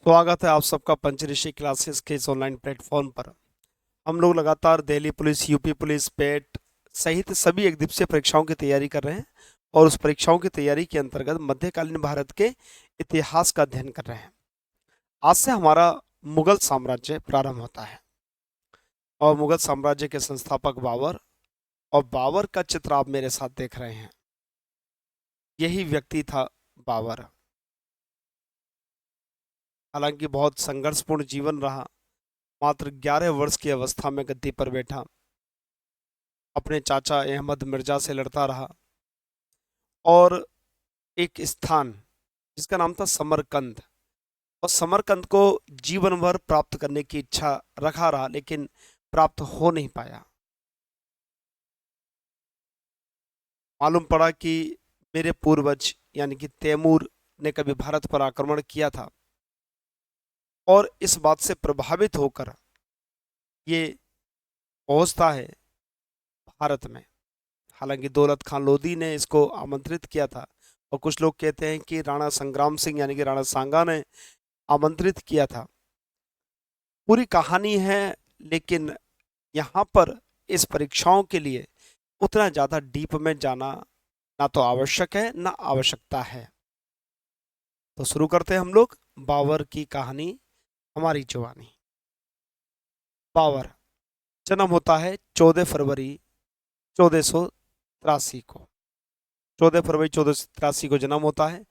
स्वागत है आप सबका पंचऋषि क्लासेस के इस ऑनलाइन प्लेटफॉर्म पर। हम लोग लगातार दिल्ली पुलिस, यूपी पुलिस, पेट सहित सभी एक दिवसीय परीक्षाओं की तैयारी कर रहे हैं और उस परीक्षाओं की तैयारी के अंतर्गत मध्यकालीन भारत के इतिहास का अध्ययन कर रहे हैं। आज से हमारा मुगल साम्राज्य प्रारंभ होता है और मुगल साम्राज्य के संस्थापक बाबर, और बाबर का चित्र आप मेरे साथ देख रहे हैं। यही व्यक्ति था बाबर। हालांकि बहुत संघर्षपूर्ण जीवन रहा। मात्र 11 वर्ष की अवस्था में गद्दी पर बैठा, अपने चाचा अहमद मिर्जा से लड़ता रहा और एक स्थान जिसका नाम था समरकंद, और समरकंद को जीवन भर प्राप्त करने की इच्छा रखा रहा, लेकिन प्राप्त हो नहीं पाया। मालूम पड़ा कि मेरे पूर्वज यानी कि तैमूर ने कभी भारत पर आक्रमण किया था, और इस बात से प्रभावित होकर ये पहुंचता है भारत में। हालांकि दौलत खान लोधी ने इसको आमंत्रित किया था, और कुछ लोग कहते हैं कि राणा संग्राम सिंह यानी कि राणा सांगा ने आमंत्रित किया था। पूरी कहानी है, लेकिन यहाँ पर इस परीक्षाओं के लिए उतना ज़्यादा डीप में जाना ना तो आवश्यक है ना आवश्यकता है। तो शुरू करते हैं हम लोग बाबर की कहानी, हमारी जुबानी। बाबर जन्म होता है 14 फरवरी 1483 को। 14 फरवरी 1483 को जन्म होता है।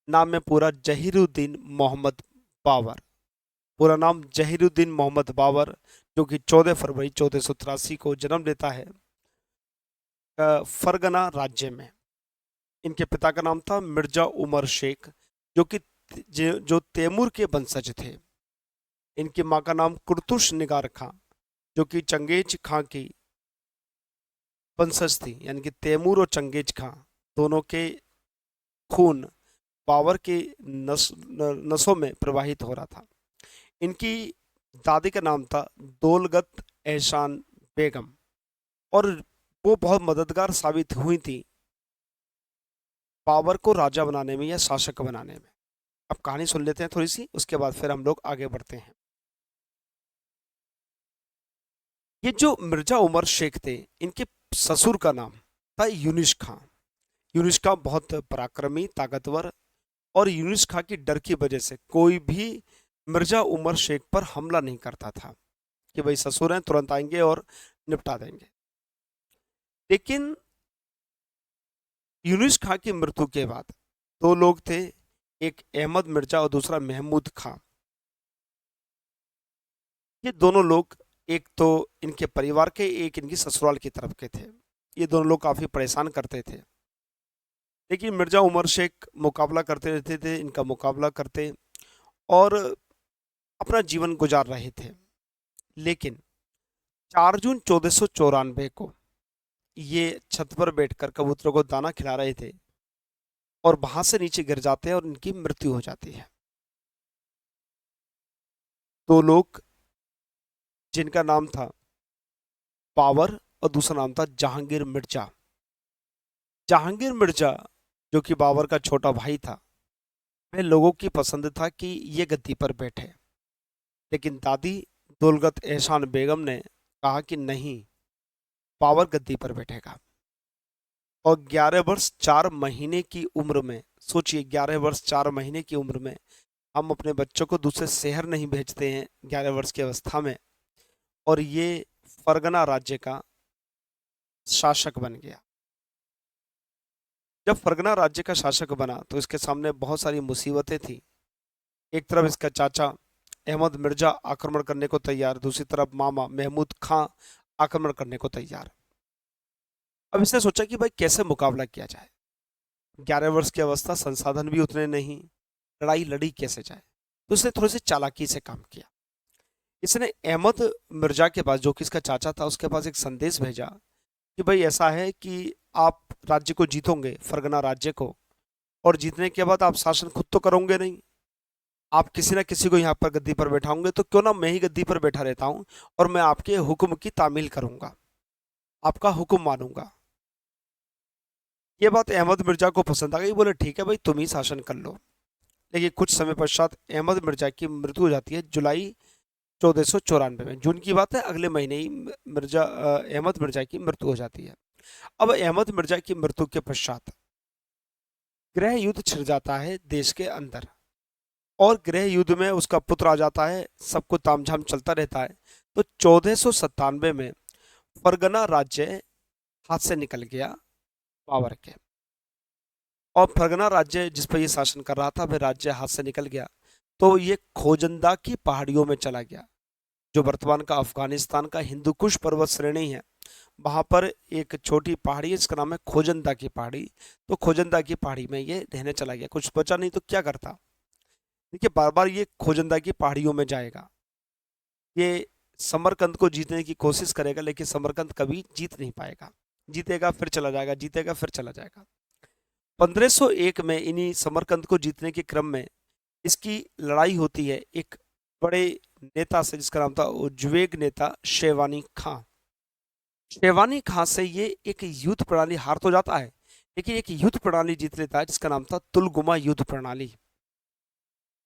नाम में पूरा जहीरुद्दीन मोहम्मद बाबर। पूरा नाम जहीरुद्दीन मोहम्मद बाबर, जो कि 14 फरवरी 1483 को जन्म लेता है फरगना राज्य में। इनके पिता का नाम था मिर्जा उमर शेख, जो कि जो तैमूर के वंशज थे। इनकी माँ का नाम कुर्तुश निगार खां, जो कि चंगेज खां की वंशज थी। यानी कि तैमूर और चंगेज खां दोनों के खून बाबर के नसों में प्रवाहित हो रहा था। इनकी दादी का नाम था दौलगत एहसान बेगम, और वो बहुत मददगार साबित हुई थी बाबर को राजा बनाने में या शासक बनाने में। अब कहानी सुन लेते हैं थोड़ी सी, उसके बाद फिर हम लोग आगे बढ़ते हैं। ये जो मिर्जा उमर शेख थे, इनके ससुर का नाम था यूनिस खां। यूनिस खां बहुत पराक्रमी, ताकतवर, और यूनिस खां की डर की वजह से कोई भी मिर्जा उमर शेख पर हमला नहीं करता था कि भाई ससुर हैं, तुरंत आएंगे और निपटा देंगे। लेकिन यूनिस खां की मृत्यु के बाद दो लोग थे, एक अहमद मिर्जा और दूसरा महमूद खां। ये दोनों लोग, एक तो इनके परिवार के, एक इनकी ससुराल की तरफ के थे। ये दोनों लोग काफी परेशान करते थे, लेकिन मिर्जा उमर शेख मुकाबला करते रहते थे, इनका मुकाबला करते और अपना जीवन गुजार रहे थे। लेकिन 4 जून 1494 को ये छत पर बैठकर कबूतरों को दाना खिला रहे थे, और वहां से नीचे गिर जाते हैं और इनकी मृत्यु हो जाती है। दो लोग, जिनका नाम था बाबर और दूसरा नाम था जहांगीर मिर्जा। जहांगीर मिर्जा, जो कि बाबर का छोटा भाई था, वह लोगों की पसंद था कि ये गद्दी पर बैठे। लेकिन दादी दौलगत एहसान बेगम ने कहा कि नहीं, बाबर गद्दी पर बैठेगा। और 11 वर्ष 4 महीने की उम्र में, सोचिए 11 वर्ष 4 महीने की उम्र में हम अपने बच्चों को दूसरे शहर नहीं भेजते हैं 11 वर्ष की अवस्था में, और ये फरगना राज्य का शासक बन गया। जब फरगना राज्य का शासक बना तो इसके सामने बहुत सारी मुसीबतें थी। एक तरफ इसका चाचा अहमद मिर्जा आक्रमण करने को तैयार, दूसरी तरफ मामा महमूद खां आक्रमण करने को तैयार। अब इसने सोचा कि भाई कैसे मुकाबला किया जाए। 11 वर्ष की अवस्था, संसाधन भी उतने नहीं, लड़ाई लड़ी कैसे जाए। तो इसने थोड़ी सी चालाकी से काम किया। इसने अहमद मिर्जा के पास, जो कि इसका चाचा था, उसके पास एक संदेश भेजा कि भाई ऐसा है कि आप राज्य को जीतोगे, फरगना राज्य को, और जीतने के बाद आप शासन खुद तो करोगे नहीं, आप किसी ना किसी को यहाँ पर गद्दी पर बैठाओगे, तो क्यों ना मैं ही गद्दी पर बैठा रहता हूँ और मैं आपके हुक्म की तामील करूंगा, आपका हुक्म मानूंगा। ये बात अहमद मिर्जा को पसंद आ गई। बोले ठीक है भाई, तुम ही शासन कर लो। लेकिन कुछ समय पश्चात अहमद मिर्जा की मृत्यु हो जाती है जुलाई 1494 में। जून की बात है, अगले महीने ही अहमद मिर्जा की मृत्यु हो जाती है। अब अहमद मिर्जा की मृत्यु के पश्चात गृह युद्ध छिड़ जाता है देश के अंदर, और गृह युद्ध में उसका पुत्र आ जाता है, सबको तामझाम चलता रहता है। तो 1497 में फरगना राज्य हाथ से निकल गया बाबर के, और फरगना राज्य जिस पर ये शासन कर रहा था वह राज्य हाथ से निकल गया। तो ये खोजंदा की पहाड़ियों में चला गया, जो वर्तमान का अफगानिस्तान का हिंदू कुश पर्वत श्रेणी है, वहां पर एक छोटी पहाड़ी है जिसका नाम है खोजंदा की पहाड़ी। तो खोजंदा की पहाड़ी में ये रहने चला गया, कुछ बचा नहीं तो क्या करता। देखिए बार बार ये खोजंदा की पहाड़ियों में जाएगा, ये समरकंद को जीतने की कोशिश करेगा, लेकिन समरकंद कभी जीत नहीं पाएगा। जीतेगा फिर चला जाएगा, जीतेगा फिर चला जाएगा। 1501 में इन्हीं समरकंद को जीतने के क्रम में इसकी लड़ाई होती है एक बड़े नेता से जिसका नाम था उज्वेग नेता शेरवानी खां। शेरवानी खां से ये एक युद्ध प्रणाली हार तो जाता है, लेकिन एक युद्ध प्रणाली जीत लेता है जिसका नाम था तुलगुमा युद्ध प्रणाली।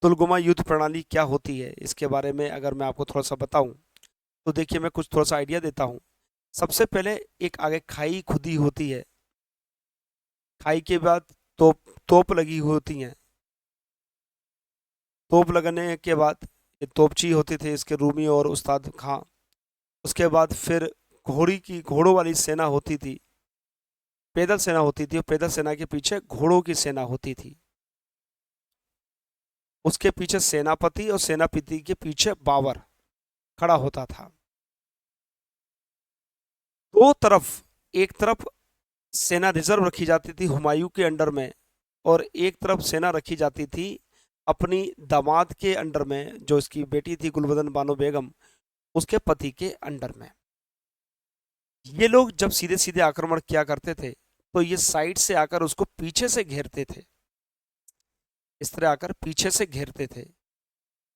तुलगुमा युद्ध प्रणाली क्या होती है इसके बारे में अगर मैं आपको थोड़ा सा बताऊं, तो देखिए मैं कुछ थोड़ा सा आइडिया देता हूं। सबसे पहले एक आगे खाई खुदी होती है, खाई के बाद तोप तोप लगी हुई होती हैं, तोप लगने के बाद ये तोपची होते थे इसके रूमी और उस्ताद खां। उसके बाद फिर घोड़ों वाली सेना होती थी, पैदल सेना होती थी, और पैदल सेना के पीछे घोड़ों की सेना होती थी। उसके पीछे सेनापति, और सेनापति के पीछे बाबर खड़ा होता था। दो तरफ, एक तरफ सेना रिजर्व रखी जाती थी हुमायूं के अंडर में, और एक तरफ सेना रखी जाती थी अपनी दामाद के अंडर में, जो इसकी बेटी थी गुलबदन बानो बेगम, उसके पति के अंडर में। ये लोग जब सीधे सीधे आक्रमण किया करते थे तो ये साइड से आकर उसको पीछे से घेरते थे, इस तरह आकर पीछे से घेरते थे,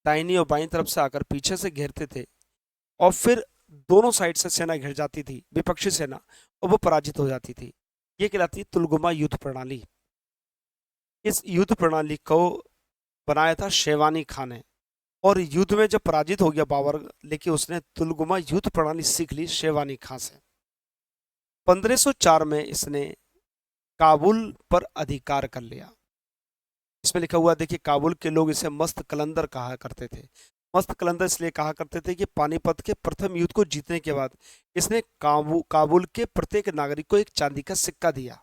दाहिनी और बाईं तरफ से आकर पीछे से घेरते थे, और फिर दोनों साइड से सेना घिर जाती थी, विपक्षी सेना, और वो पराजित हो जाती थी। ये कहलाती है तुलगुमा युद्ध प्रणाली। इस युद्ध प्रणाली को बनाया था शेरवानी खां ने, और युद्ध में जब पराजित हो गया बाबर, लेकिन उसने तुलगुमा युद्ध प्रणाली सीख ली शेरवानी खां से। 1504 में इसने काबुल पर अधिकार कर लिया। इसमें लिखा हुआ देखिए, काबुल के लोग इसे मस्त कलंदर कहा करते थे। मस्त कलंदर इसलिए कहा करते थे कि पानीपत के प्रथम युद्ध को जीतने के बाद इसने काबुल के प्रत्येक नागरिक को एक चांदी का सिक्का दिया।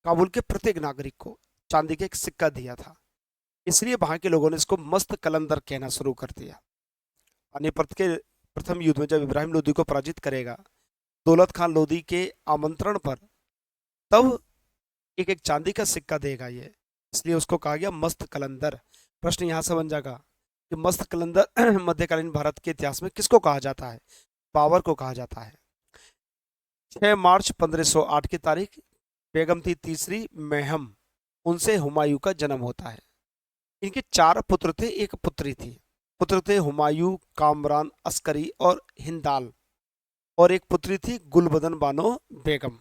काबुल के प्रत्येक नागरिक को चांदी का एक सिक्का दिया था, इसलिए वहां के लोगों ने इसको मस्त कलंदर कहना शुरू कर दिया। पानीपत के प्रथम युद्ध में जब इब्राहिम लोदी को पराजित करेगा दौलत खान लोदी के आमंत्रण पर, तब एक एक चांदी का सिक्का देगा ये, इसलिए उसको कहा गया मस्त कलंदर। प्रश्न यहां से बन जाएगा कि मस्त कलंदर मध्यकालीन भारत के इतिहास में किसको कहा जाता है? बाबर को कहा जाता है। 6 मार्च 1508 की तारीख, बेगम थी तीसरी महम, उनसे हुमायूं का जन्म होता है। इनके 4 पुत्र थे, एक पुत्री थी। पुत्र थे हुमायूं, कामरान, अस्करी और हिंदाल, और एक पुत्री थी गुलबदन बानो बेगम।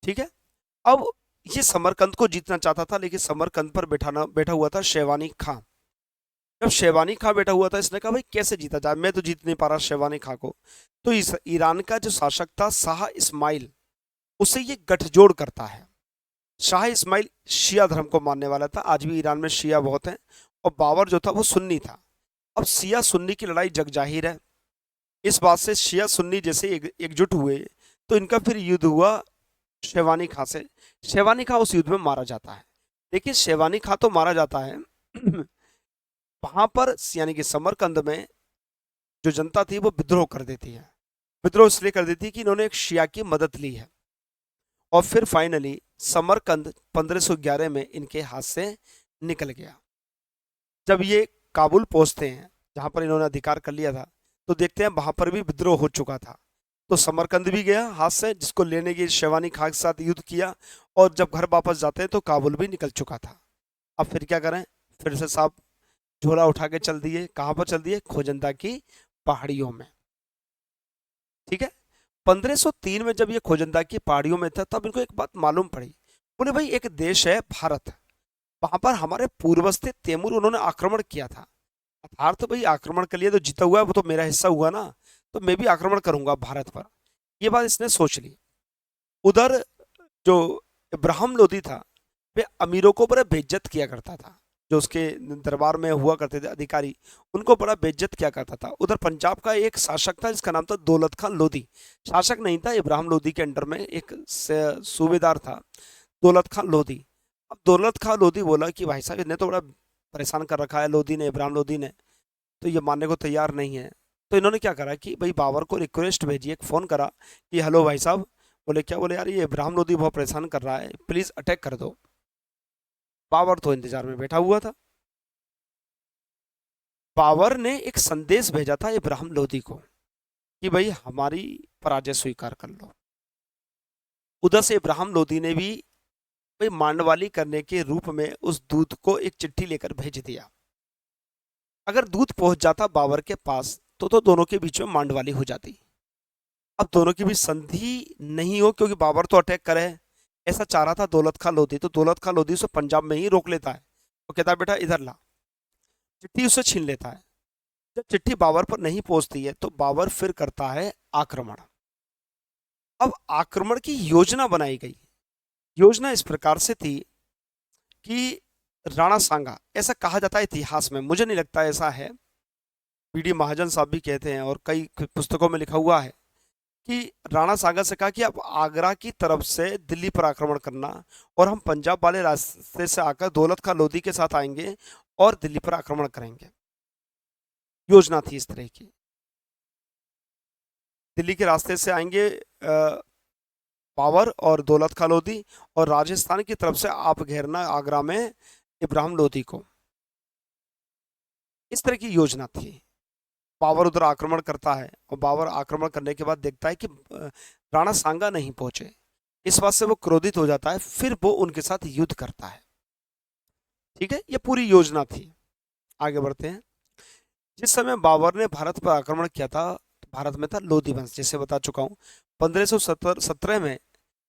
ठीक है। अब ये समरकंद को जीतना चाहता था, लेकिन समरकंद पर बैठा हुआ था शेरवानी खां। जब शेरवानी खां बैठा हुआ था, इसने कहा भाई कैसे जीता जाए, मैं तो जीत नहीं पा रहा शेरवानी खां को। तो इस ईरान का जो शासक था शाह इस्माइल, उससे ये गठजोड़ करता है। शाह इस्माइल शिया धर्म को मानने वाला था, आज भी ईरान में शिया बहुत हैं, और बाबर जो था वो सुन्नी था। अब शिया सुन्नी की लड़ाई जग जाहिर है, इस बात से शिया सुन्नी जैसे एकजुट हुए, तो इनका फिर युद्ध हुआ शेरवानी खां से। शेरवानी खां उस युद्ध में मारा जाता है। देखिए शेरवानी खां तो मारा जाता है वहां पर यानी कि समरकंद में जो जनता थी वो विद्रोह कर देती है। विद्रोह इसलिए कर देती है कि इन्होंने एक शिया की मदद ली है, और फिर फाइनली समरकंद 1511 में इनके हाथ से निकल गया। जब ये काबुल पहुंचते हैं जहां पर इन्होंने अधिकार कर लिया था, तो देखते हैं वहां पर भी विद्रोह हो चुका था। तो समरकंद भी गया हाथ से, जिसको लेने की शेरवानी खां के साथ युद्ध किया, और जब घर वापस जाते हैं तो काबुल भी निकल चुका था। अब फिर क्या करें, फिर से साहब झोला उठा के चल दिए। कहां पर चल दिए? खोजंदा की पहाड़ियों में। ठीक है। 1503 में जब ये खोजंदा की पहाड़ियों में था, तब इनको एक बात मालूम पड़ी। बोले भाई एक देश है भारत, वहां पर हमारे पूर्वज थे तैमूर, उन्होंने आक्रमण किया था। अर्थात भाई आक्रमण कर लिया तो जीता हुआ है, वो तो मेरा हिस्सा हुआ ना, तो मैं भी आक्रमण करूंगा भारत पर। ये बात इसने सोच ली। उधर जो इब्राहिम लोदी था, वे अमीरों को बड़ा बेइज्जत किया करता था। जो उसके दरबार में हुआ करते थे अधिकारी, उनको बड़ा बेइज्जत किया करता था। उधर पंजाब का एक शासक था जिसका नाम था दौलत खान लोधी। शासक नहीं था, इब्राहिम लोदी के अंडर में एक सूबेदार था, दौलत खान लोधी। अब दौलत खान लोधी बोला कि भाई साहब, इन्हें तो बड़ा परेशान कर रखा है लोधी ने, इब्राहिम लोधी ने, तो ये मानने को तैयार नहीं है। तो इन्होंने क्या करा कि भाई बाबर को रिक्वेस्ट भेजी, एक फ़ोन करा कि हेलो भाई साहब। बोले क्या? बोले यार ये इब्राहिम लोदी बहुत परेशान कर रहा है, प्लीज़ अटैक कर दो। बाबर तो इंतजार में बैठा हुआ था। बाबर ने एक संदेश भेजा था इब्राहिम लोदी को कि भाई हमारी पराजय स्वीकार कर लो। उधर से इब्राहिम लोदी ने भी भाई मांडवाली करने के रूप में उस दूत को एक चिट्ठी लेकर भेज दिया। अगर दूत पहुंच जाता बाबर के पास तो दोनों के बीच में मांडवाली हो जाती। अब दोनों की भी संधि नहीं हो, क्योंकि बाबर तो अटैक करे, ऐसा चाह रहा था दौलत खां लोधी। तो दौलत खां लोधी उसे पंजाब में ही रोक लेता है। वो कहता है बेटा इधर ला, चिट्ठी उससे छीन लेता है। जब चिट्ठी बाबर पर नहीं पहुंचती है तो बाबर फिर करता है आक्रमण। अब आक्रमण की योजना बनाई गई। योजना इस प्रकार से थी कि राणा सांगा, ऐसा कहा जाता है इतिहास में, मुझे नहीं लगता ऐसा है, पीडी महाजन साहब भी कहते हैं और कई पुस्तकों में लिखा हुआ है कि राणा सांगा से कहा कि अब आगरा की तरफ से दिल्ली पर आक्रमण करना, और हम पंजाब वाले रास्ते से आकर दौलत खां लोधी के साथ आएंगे और दिल्ली पर आक्रमण करेंगे। योजना थी इस तरह की। दिल्ली के रास्ते से आएंगे बाबर और दौलत खां लोधी, और राजस्थान की तरफ से आप घेरना आगरा में इब्राहिम लोधी को। इस तरह की योजना थी। बाबर उधर आक्रमण करता है, और बाबर आक्रमण करने के बाद देखता है कि राणा सांगा नहीं पहुंचे। इस बात से वो क्रोधित हो जाता है, फिर वो उनके साथ युद्ध करता है। ठीक है, ये पूरी योजना थी। आगे बढ़ते हैं। जिस समय बाबर ने भारत पर आक्रमण किया था, तो भारत में था लोधी वंश, जैसे बता चुका हूँ। 1517 में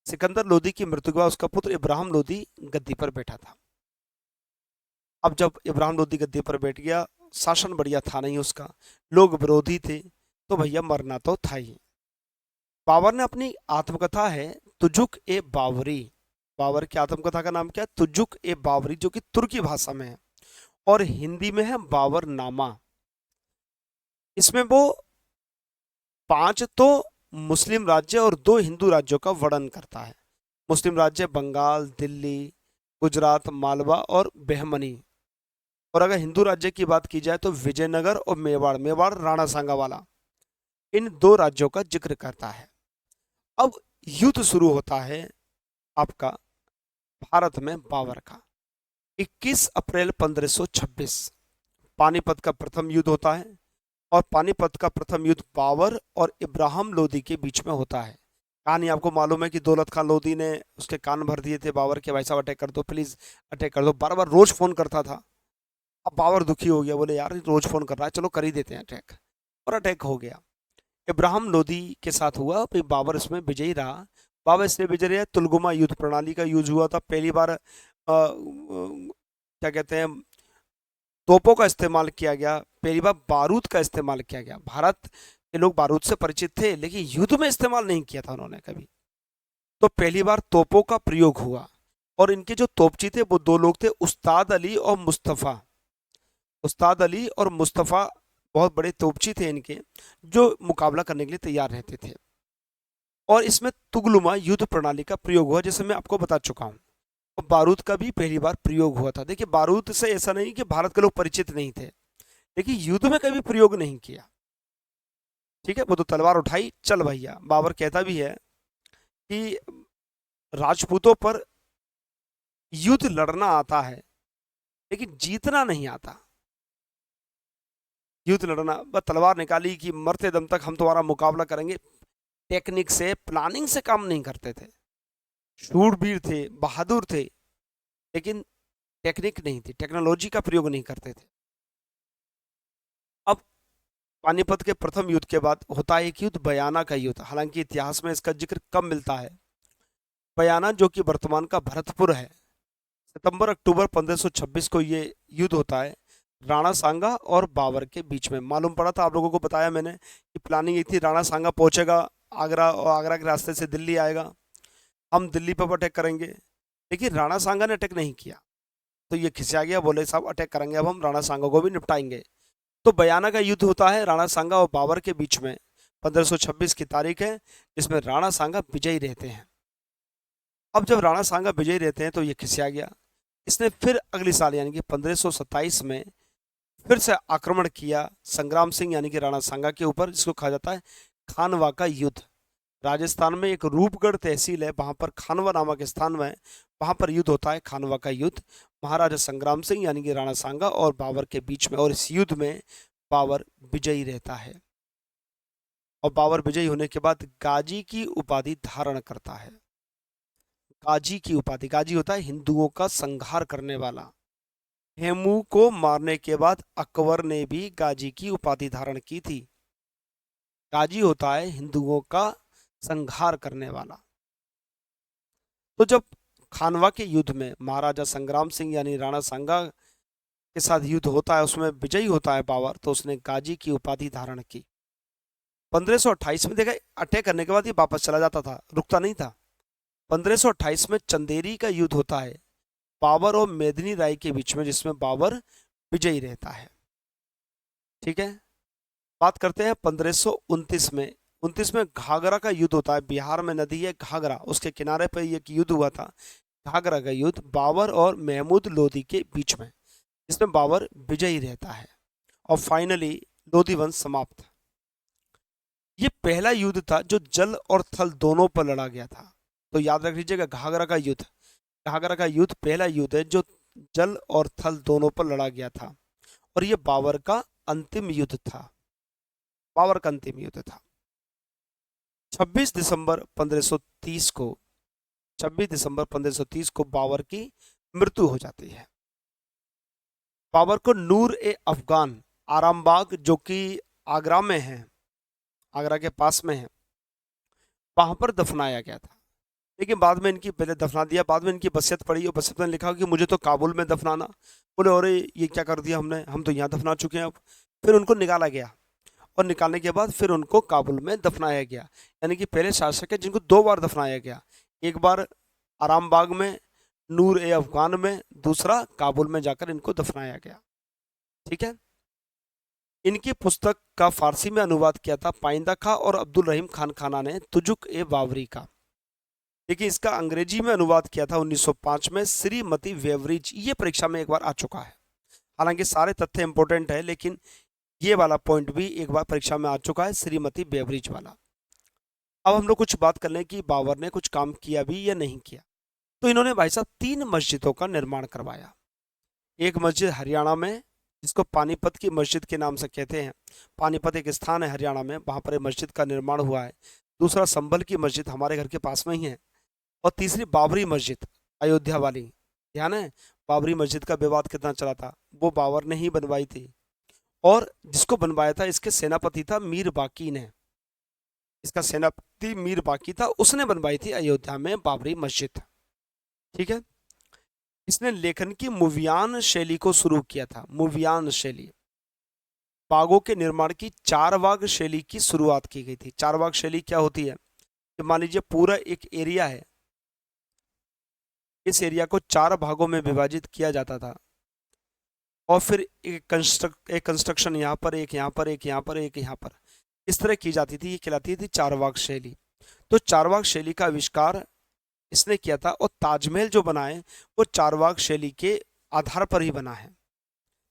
सिकंदर लोधी की मृत्यु के बाद उसका पुत्र इब्राहिम लोधी गद्दी पर बैठा था। अब जब इब्राहिम लोधी गद्दी पर बैठ गया, शासन बढ़िया था नहीं उसका, लोग विरोधी थे, तो भैया मरना तो था ही। बाबर ने अपनी आत्मकथा है तुजुक ए बावरी, बाबर की आत्मकथा का नाम क्या है? तुजुक ए बावरी, जो कि तुर्की भाषा में है और हिंदी में है बाबर नामा। इसमें वो 5 तो मुस्लिम राज्य और 2 हिंदू राज्यों का वर्णन करता है। मुस्लिम राज्य बंगाल, दिल्ली, गुजरात, मालवा और बेहमनी। और अगर हिंदू राज्य की बात की जाए तो विजयनगर और मेवाड़, मेवाड़ राणा सांगा वाला, इन 2 राज्यों का जिक्र करता है। अब युद्ध शुरू होता है आपका भारत में बाबर का। 21 अप्रैल 1526 पानीपत का प्रथम युद्ध होता है, और पानीपत का प्रथम युद्ध बाबर और इब्राहिम लोदी के बीच में होता है। कहानी आपको मालूम है कि दौलत खान लोदी ने उसके कान भर दिए थे बाबर के, भाई साहब अटैक कर दो, प्लीज अटैक कर दो, बार बार रोज फोन करता था। अब बाबर दुखी हो गया, बोले यार रोज फोन कर रहा है, चलो कर ही देते हैं अटैक, और अटैक हो गया। इब्राहिम लोदी के साथ हुआ, फिर बाबर इसमें विजयी रहा। बाबर इसलिए विजयी रहा, तुलगुमा युद्ध प्रणाली का यूज हुआ था पहली बार। क्या कहते हैं, तोपों का इस्तेमाल किया गया, पहली बार बारूद का इस्तेमाल किया गया। भारत के लोग बारूद से परिचित थे, लेकिन युद्ध में इस्तेमाल नहीं किया था उन्होंने कभी। तो पहली बार तोपों का प्रयोग हुआ, और इनके जो तोपची थे वो 2 लोग थे, उस्ताद अली और मुस्तफ़ा। उस्ताद अली और मुस्तफ़ा बहुत बड़े तोपची थे इनके, जो मुकाबला करने के लिए तैयार रहते थे। और इसमें तुगलुमा युद्ध प्रणाली का प्रयोग हुआ, जैसे मैं आपको बता चुका हूँ। और बारूद का भी पहली बार प्रयोग हुआ था। देखिए बारूद से ऐसा नहीं कि भारत के लोग परिचित नहीं थे, लेकिन युद्ध में कभी प्रयोग नहीं किया। ठीक है, वो तो तलवार उठाई, चल भैया। बाबर कहता भी है कि राजपूतों पर युद्ध लड़ना आता है, लेकिन जीतना नहीं आता। युद्ध लड़ना, बस तलवार निकाली कि मरते दम तक हम तुम्हारा मुकाबला करेंगे। टेक्निक से, प्लानिंग से काम नहीं करते थे। शूरवीर थे, बहादुर थे, लेकिन टेक्निक नहीं थी, टेक्नोलॉजी का प्रयोग नहीं करते थे। अब पानीपत के प्रथम युद्ध के बाद होता है एक युद्ध, बयाना का युद्ध। हालांकि इतिहास में इसका जिक्र कम मिलता है। बयाना जो कि वर्तमान का भरतपुर है, सितंबर अक्टूबर 1526 को ये युद्ध होता है राणा सांगा और बाबर के बीच में। मालूम पड़ा था, आप लोगों को बताया मैंने कि प्लानिंग एक थी, राणा सांगा पहुंचेगा आगरा और आगरा के रास्ते से दिल्ली आएगा, हम दिल्ली पर अटैक करेंगे। लेकिन राणा सांगा ने अटैक नहीं किया, तो ये खिंचा गया, बोले साहब अटैक करेंगे, अब हम राणा सांगा को भी निपटाएंगे। तो बयाना का युद्ध होता है राणा सांगा और बाबर के बीच में, 1526 की तारीख है, जिसमें राणा सांगा विजयी रहते हैं। अब जब राणा सांगा विजयी रहते हैं तो ये खिसिया गया, इसने फिर अगले साल यानी कि 1527 में फिर से आक्रमण किया संग्राम सिंह यानी कि राणा सांगा के ऊपर, जिसको कहा जाता है खानवा का युद्ध। राजस्थान में एक रूपगढ़ तहसील है, वहां पर खानवा नामक स्थान में, वहां पर युद्ध होता है खानवा का युद्ध, महाराजा संग्राम सिंह यानी कि राणा सांगा और बाबर के बीच में। और इस युद्ध में बाबर विजयी रहता है और बाबर विजयी होने के बाद गाजी की उपाधि धारण करता है। गाजी की उपाधि, गाजी होता है हिंदुओं का संहार करने वाला। हेमू को मारने के बाद अकबर ने भी गाजी की उपाधि धारण की थी। गाजी होता है हिंदुओं का संहार करने वाला। तो जब खानवा के युद्ध में महाराजा संग्राम सिंह यानी राणा सांगा के साथ युद्ध होता है, उसमें विजयी होता है बाबर, तो उसने गाजी की उपाधि धारण की। 1528 में देखा, अटैक करने के बाद ये वापस चला जाता था, रुकता नहीं था। 1528 में चंदेरी का युद्ध होता है बाबर और मेदिनी राय के बीच में, जिसमें बाबर विजयी रहता है। ठीक है, बात करते हैं 1529 में। 29 में घाघरा का युद्ध होता है, बिहार में नदी है घाघरा, उसके किनारे पर यह युद्ध हुआ था, घाघरा का युद्ध बाबर और महमूद लोदी के बीच में, जिसमें बाबर विजयी रहता है और फाइनली लोदी वंश समाप्त। ये पहला युद्ध था जो जल और थल दोनों पर लड़ा गया था, तो याद रख लीजिएगा घाघरा का युद्ध। घाघरा का युद्ध पहला युद्ध है जो जल और थल दोनों पर लड़ा गया था, और यह बाबर का अंतिम युद्ध था। बाबर का अंतिम युद्ध था। 26 दिसंबर 1530 को 26 दिसंबर 1530 को बाबर की मृत्यु हो जाती है। बाबर को नूर ए अफगान आरामबाग, जो कि आगरा में है, आगरा के पास में है, वहां पर दफनाया गया था। लेकिन बाद में इनकी, पहले दफना दिया, बाद में इनकी वसीयत पड़ी और वसीयत में लिखा कि मुझे तो काबुल में दफनाना। बोले अरे ये क्या कर दिया हमने, हम तो यहाँ दफना चुके हैं अब। फिर उनको निकाला गया और निकालने के बाद फिर उनको काबुल में दफनाया गया। यानी कि पहले शासक है जिनको दो बार दफनाया गया, एक बार आरामबाग में नूर ए अफगान में, दूसरा काबुल में जाकर इनको दफनाया गया। ठीक है, इनकी पुस्तक का फारसी में अनुवाद किया था पाइंदा खां और अब्दुल रहीम खान खाना ने तुजुक ए बावरी का। देखिए इसका अंग्रेजी में अनुवाद किया था 1905 में श्रीमती वेवरिज। ये परीक्षा में एक बार आ चुका है, हालांकि सारे तथ्य इंपॉर्टेंट है, लेकिन ये वाला पॉइंट भी एक बार परीक्षा में आ चुका है, श्रीमती वेवरिज वाला। अब हम लोग कुछ बात कर लें कि बाबर ने कुछ काम किया भी या नहीं किया। तो इन्होंने भाई साहब 3 मस्जिदों का निर्माण करवाया। एक मस्जिद हरियाणा में, जिसको पानीपत की मस्जिद के नाम से कहते हैं, पानीपत एक स्थान है हरियाणा में, वहां पर एक मस्जिद का निर्माण हुआ है। दूसरा संभल की मस्जिद हमारे घर के पास में ही है, और तीसरी बाबरी मस्जिद अयोध्या वाली। ध्यान है बाबरी मस्जिद का विवाद कितना चला था, वो बाबर ने ही बनवाई थी, और जिसको बनवाया था इसके सेनापति था मीर बाकी ने, इसका सेनापति मीर बाकी था, उसने बनवाई थी अयोध्या में बाबरी मस्जिद। ठीक है, इसने लेखन की मुवियान शैली को शुरू किया था। मुवियान शैली, बागों के निर्माण की चारबाग शैली की शुरुआत की गई थी। चारबाग शैली क्या होती है कि मान लीजिए पूरा एक एरिया है, इस एरिया को 4 भागों में विभाजित किया जाता था, और फिर एक कंस्ट्रक्शन यहाँ पर, एक यहाँ पर, एक यहाँ पर, एक यहाँ पर, इस तरह की जाती थी। ये कहलाती थी चारबाग शैली। तो चारबाग शैली का आविष्कार इसने किया था, और ताजमहल जो बना है वो चारबाग शैली के आधार पर ही बना है।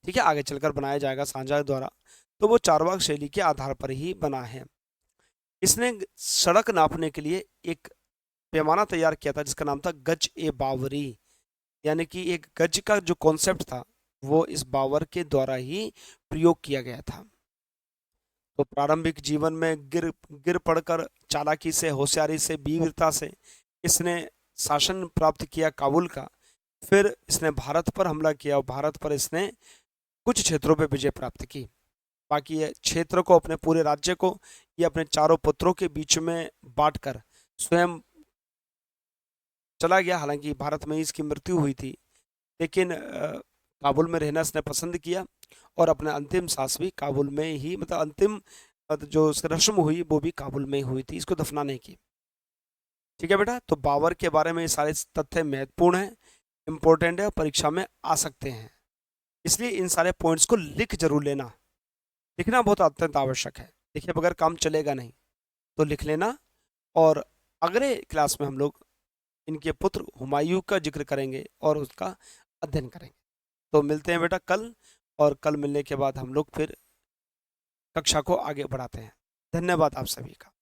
ठीक है, आगे चलकर बनाया जाएगा शाहजहां द्वारा, तो वो चारबाग शैली के आधार पर ही बना है। इसने सड़क नापने के लिए एक पैमाना तैयार किया था जिसका नाम था गज ए बावरी, यानी कि एक गज का जो कॉन्सेप्ट था वो इस बाबर के द्वारा ही प्रयोग किया गया था। तो प्रारंभिक जीवन में गिर पड़कर चालाकी से, होशियारी से, वीरता से इसने शासन प्राप्त किया काबुल का। फिर इसने भारत पर हमला किया और भारत पर इसने कुछ क्षेत्रों पर विजय प्राप्त की। बाकी ये क्षेत्र को, अपने पूरे राज्य को, ये अपने चारों पुत्रों के बीच में बांटकर स्वयं चला गया। हालांकि भारत में इसकी मृत्यु हुई थी, लेकिन काबुल में रहना इसने पसंद किया और अपना अंतिम सांस भी काबुल में ही, मतलब अंतिम जो उसकी रस्म हुई वो भी काबुल में ही हुई थी, इसको दफनाने की। ठीक है बेटा, तो बाबर के बारे में ये सारे तथ्य महत्वपूर्ण हैं, इंपॉर्टेंट है, परीक्षा में आ सकते हैं, इसलिए इन सारे पॉइंट्स को लिख जरूर लेना। लिखना बहुत अत्यंत आवश्यक है, देखिए बगैर काम चलेगा नहीं, तो लिख लेना। और अगले क्लास में हम लोग इनके पुत्र हुमायूं का जिक्र करेंगे और उसका अध्ययन करेंगे। तो मिलते हैं बेटा कल, और कल मिलने के बाद हम लोग फिर कक्षा को आगे बढ़ाते हैं। धन्यवाद आप सभी का।